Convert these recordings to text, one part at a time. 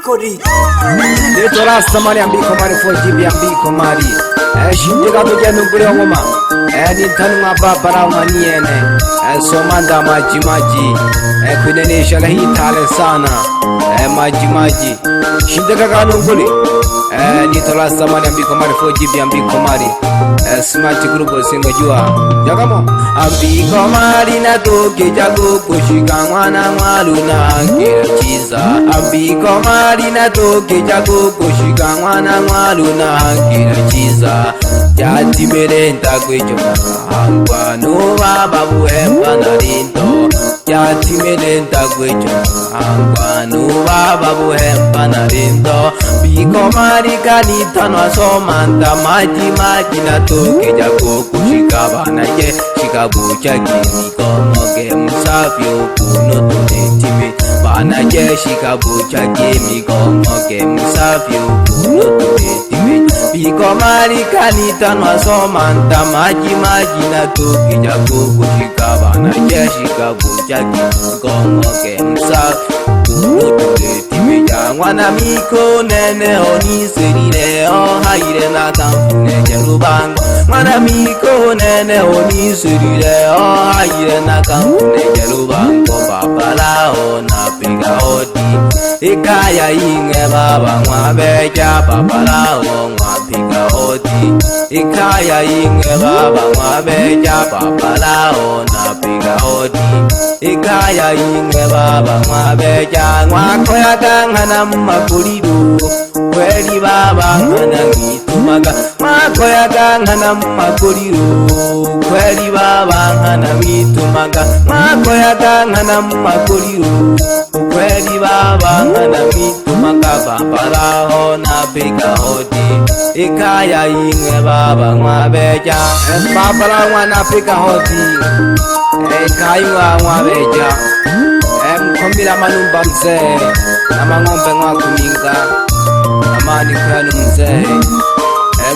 Kori Letora samari ambiko mari fojibi ambiko mari Shinde gato jenu bure ngoma Ni tanu ngaba bara umaniene Somanda maji Kunene shalahi tale sana Maji Shinde gagano nguli Ni tora samari ambiko mari fojibi ambiko mari Smart group singa jua Jagamo Ambiko mari na toke jago kushika mwana mwalu na chiza Ambiko mari na toke jago kushika mwana mwalu na chiza Jati merenta kwecho hangwa Nuwa babu hemba na rinto Jati merenta kwecho hangwa Nuwa babu hemba na rinto Biko mari kanita no somanta maji na toke jago kushika bana ye Shika bucha kini komoge musafyo kuno tunetime Bana ye shika bucha kini komoge musafyo kuno tunetime Biko mari kanita no somanta maji na toke jago kushika bana ye Shika bucha kini komoge musafyo kuno tunetime Mwana miko nene oni serire o haire na kamfune jerubango Mwana miko nene oni serire o haire na kamfune jerubango Babala o na piga odi Ikaya inge baba mwabeja Babala o mwapiga odi Ikaya inge baba mwabeja Babala o na piga odi Ikaya inge baba mwabeja Mwako ya kangana makuriru Kweli baba ngana mitumaga Mwako ya kangana makuriru Kweli baba ngana mitumaga Mwako ya kangana makuriru Kweli baba ngana mitumaga Babalaho na piga hodi Ikaya inge baba mwabeja Babalaho na piga hodi Ikaya mwabeja Mkombila manumba mzee Nama ngombe kuminga Amani kwenu mzee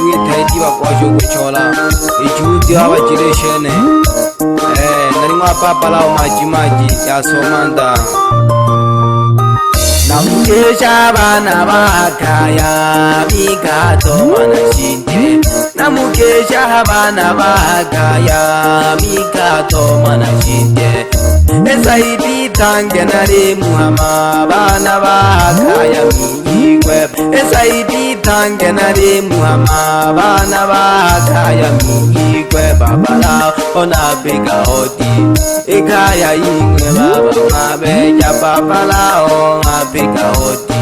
Mwitaitiwa kwa jogo chola Ijuhudi hawa jireshene Nari mwa papa lao maji ya somanda Namukesha bana bakaya Mikato mana shinde Namukesha bana bakaya Mikato mana shinde Esaidi tange nari muhama bana bakaya miyigwe Esaidi tange nari muhama bana bakaya miyigwe Babala ona bega odi Ikaya ingwe baba mabeja Babala ona bega odi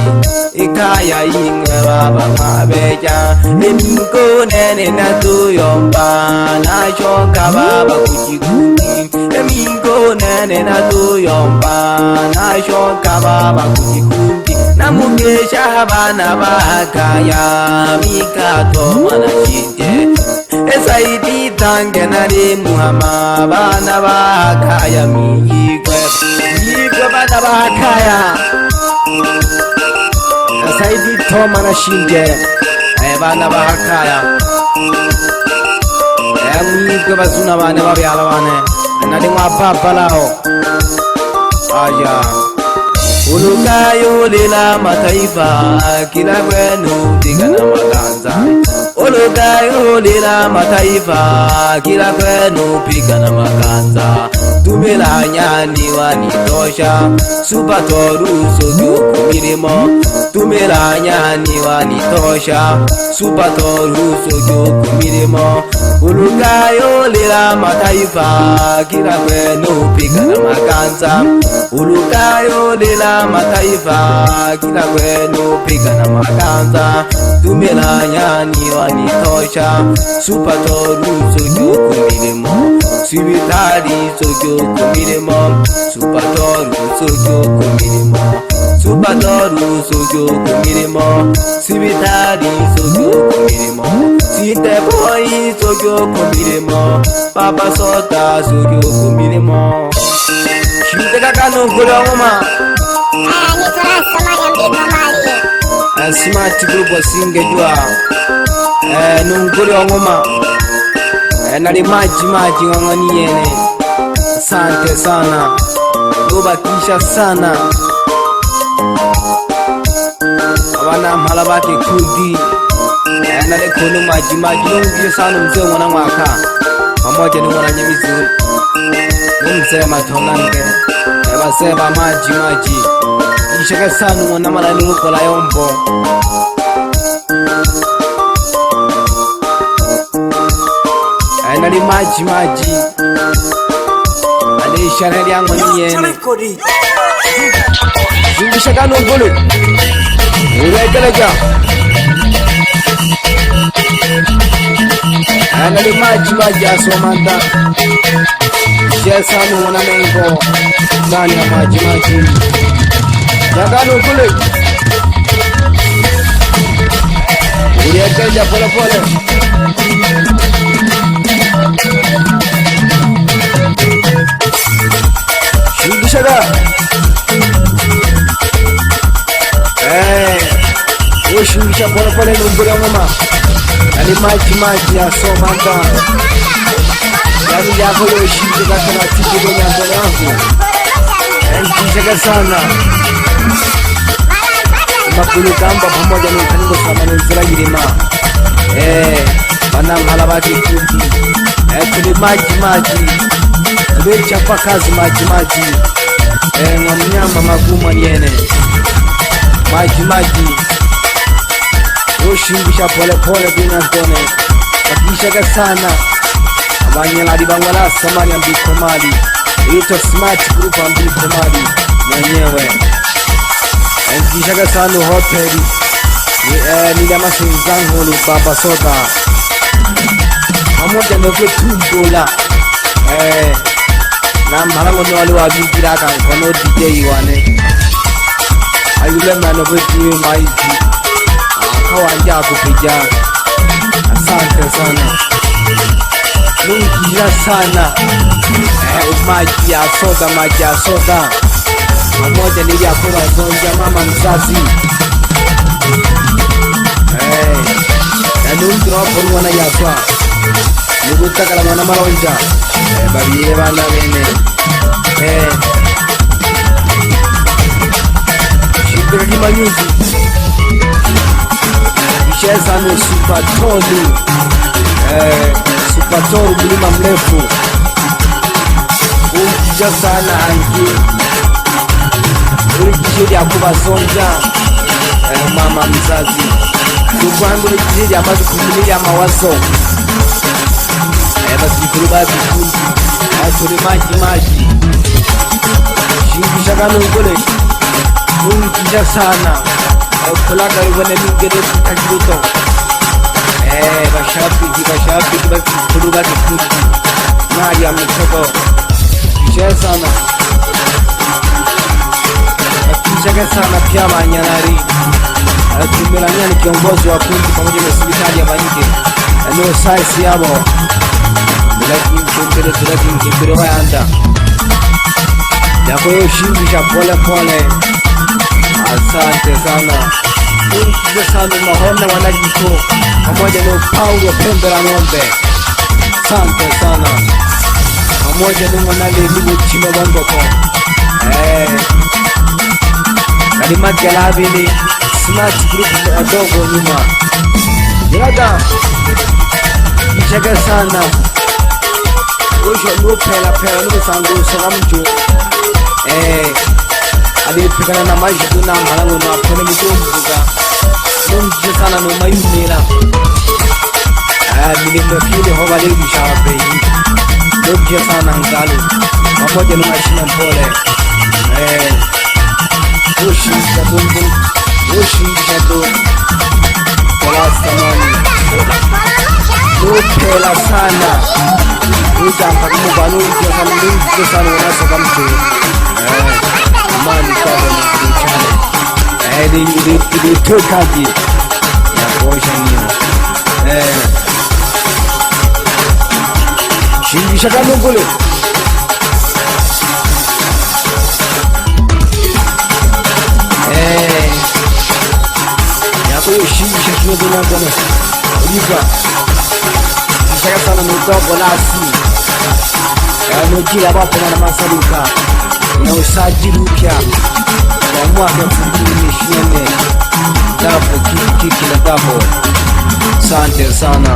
Ikaya ingwe baba mabeja Eminko nene na tuyomba Na shoka baba kuchikuti Eminko nene na tuyomba Na shoka baba kuchikuti Namukesha bana bakaya Mikato mana shinde Esaidi tange nari muhama bana bakaya miyigwe bana bakaya Esaidi to mana shinde bana bakaya Miyigwe bazuna bane babyala bane Nari mwa papa lao Aya Ulukayo lela mataifa Kila kwenu tigana maganza Ulukayo lela mataifa Kila kwenu pigana maganza Tumela nyani wanitosha Supatoru sogyo kumirimo Tumela nyani wanitosha Supatoru sogyo kumirimo Ulukayo lela mataifa Kila kwenu pigana maganza Ulukayo lela mataifa Kila kwenu pigana maganza Tumela nyani wanitosha Supatoru sogyo kumirimo Sibitari sogyo kumirimo Supatoru sogyo kumirimo Supatoru sogyo kumirimo Sibitari sogyo kumirimo Sinte boy sogyo kumirimo Papa sota sogyo kumirimo Shinte kakano kula ngoma Nitora samari ambiko mari Smart group wasinge jua Nunguri wa ngoma Nari maji ngangani yene Asante sana Ubakisha sana bana mhalabaki kundi nale kono maji nungi sana mzee mwana mwaka pamoja ni mwana nyemizi mzee matonange baseba maji ishaka sana mwana mara ni ukola yombo nali maji ale ishara yangu ni yene zingishaka nongole uregeleka nali maji asomanda Jesa mwana mengo ndani ya maji Jagano kule uliyekeja pole pole Shindishaga Ushindisha pole pole numburi ya mama Nali maji asomanda Yani yako yoshinde kakana tiki kwenye antone wangu Nkishaka sana Makulu kamba pamoja ni kaningo sama nuzula jirima Bana mhalabati kundi Kuli maji Kuli chapa kazi maji Mwanyama maguma nyene Maji Ushindisha pole pole kwenye antone Nkishaka sana Abanyela libangala samani ambiko mali ito smart group ambiko mali mwenyewe Nkishaga sana hoteli nilama sinzangu baba soda pamoja na kutumbola na malango ni wale wabigira kankono DJ wane ayule mano kutiwe maiji akawanja kupiga asante sana Nungia sana maji ya soda pamoja nili akula zonja mama mzazi nungi wapo mwana yaswa nugutakala mwana malonja babiye bana bene shibiri lima nyuzi isheza no Supatoru mlima mrefu Ukija sana angi Ulikijiri ya kubazonja mama mzazi Nduguangu ulikijiri ya mazi kumilili ya mawazo Basi jikuruba vikundi Turi maji Shingisha gano ugole Ulikija sana Kulaka yubone ningere kutakiruto Bashabiki basi kuruga kikundi Mali ya mtoko Kishe sana Kishe sana pia manyanari Tumbelania ni kiongozi wa kundi pamoja na hospitali ya Banike Eneo saisi yabo Tulaki mkimbele wa yanda Yako yoshindisha pole pole Asante sana Kishe sana mahona wanajiko pamoja na upau wa pembe la ng'ombe Asante sana pamoja na mwanale limu chino bangoko Kalimati ya labili smart group wadogo nyuma Yada Kishaka sana Usho nupela nupe sangu soka mchu Adipikana na maji kuna malango na pene mjumbuka Nungi sana no mayumira Milimekili hoba legi shawapei Nungi sana ngalu pamoja na mashina mpole Ushinja dundu Ushinja dundu Kola samani Nupela sana Ujampa kumuba nungi sana unasoka mtu Mani kaba mchane Ili tokaji Ya kuosha niyo Shingisha kano kule Yako yo shingisha kino duna gana Ulipa Shaka sana nutopo nasi Nojila wapo na masaluka Na usajili upya ya mwaka 2024 Dapo Kilagabo. Asante sana.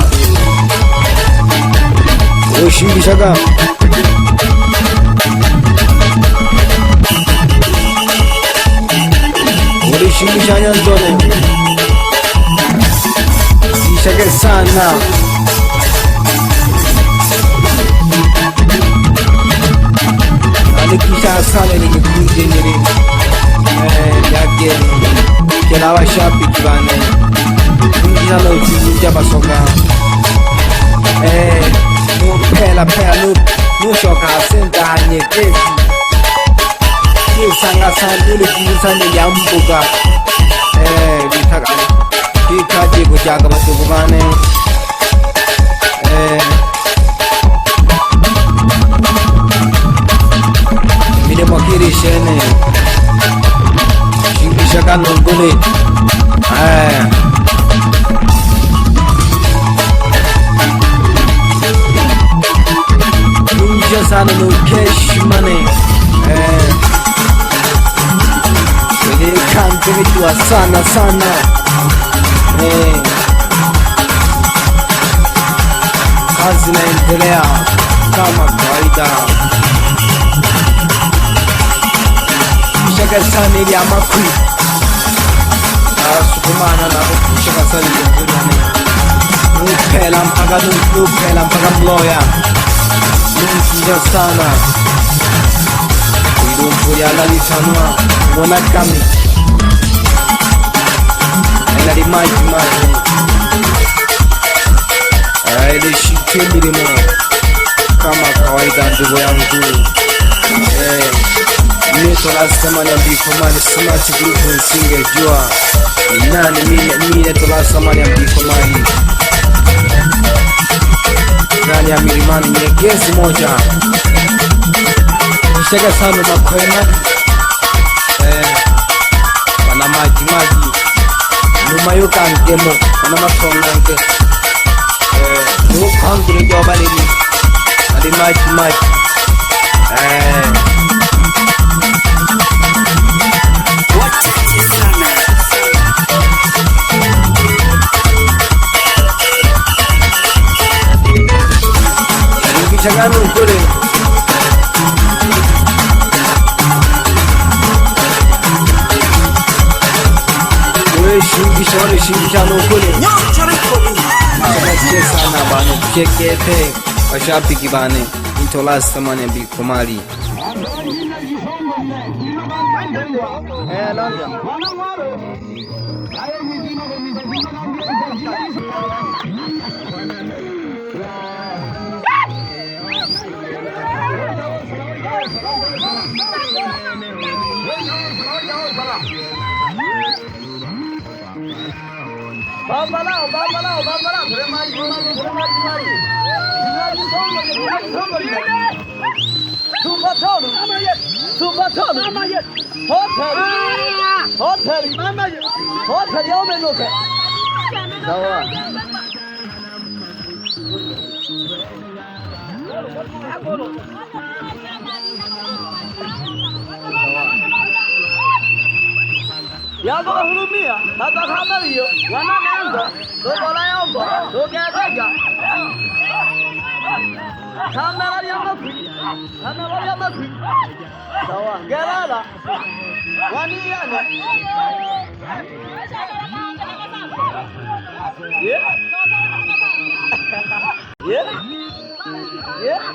Ushindishaga. Ulishindisha Nyanzone. Sishage sana. Alikisha sana ni kuje nyeri. Yake kila washabiki bane. Ngira no tijja basoka. Pela no shoka senta nyekezi. Kisanga sandule kisani yambuga. Bitaka. Kikaje kujaga batuko bane. Mire mokiri shene. Shaka nungule. Nunja sana no cash money. Wele kante jua sana sana. Kazi inaendelea kama kawaida. Shaka sana ili amakui. Sukumana na kushika sana kwenye Nupela mpaka mloya. Nunja sana. Kuidumpuria lalitanua mwana kami. Elari maji. Ili shikemiri mo. Kama kawaida ndugu yangu. Mito lasema Nyambi Komari Smart Group nisingejua ni nani mimi tolasema Nyambi Komari. Ndani ya milimani nyegezi moja. Nishaka sana makwema. Wana maji. Nyuma yuka ngemo. Wana makwema nke. Nuku hangu ni joba lini. Adi maji. Chagano kule. Wewe shindisha no kule. Asante sana bana. Chekete washabiki bane. Nitolas kama Nyambi Komari. Bambalao, Hotel, yaumenuka. Sawa. Yako hurumia, hata kama hiyo wanaanza dola yombo, dogeaga. Kamera ya makui. Sawa, gerala. Waniana. Yeah.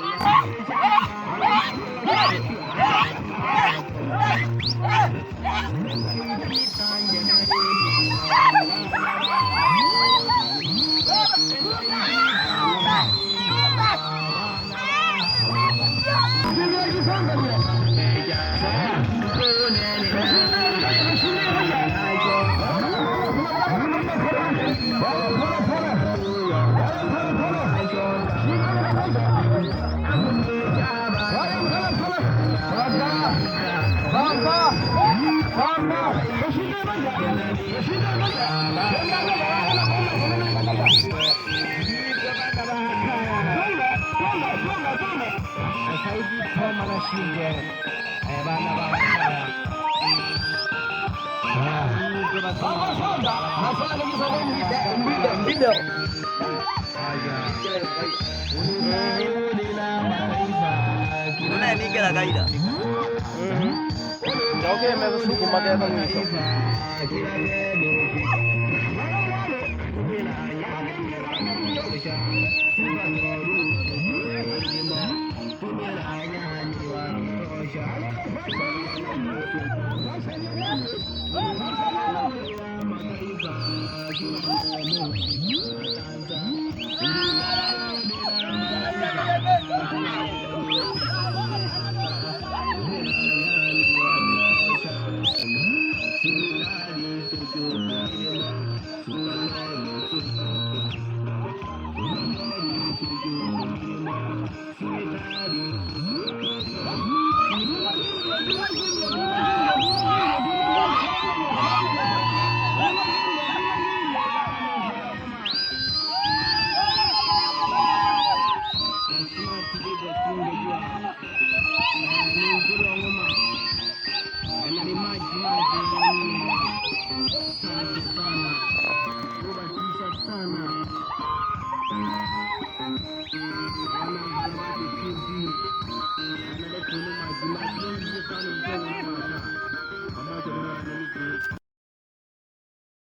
Masada, masada ni sana mbida. Una ni kila kaida. Okay, mesuku magenda mwisho.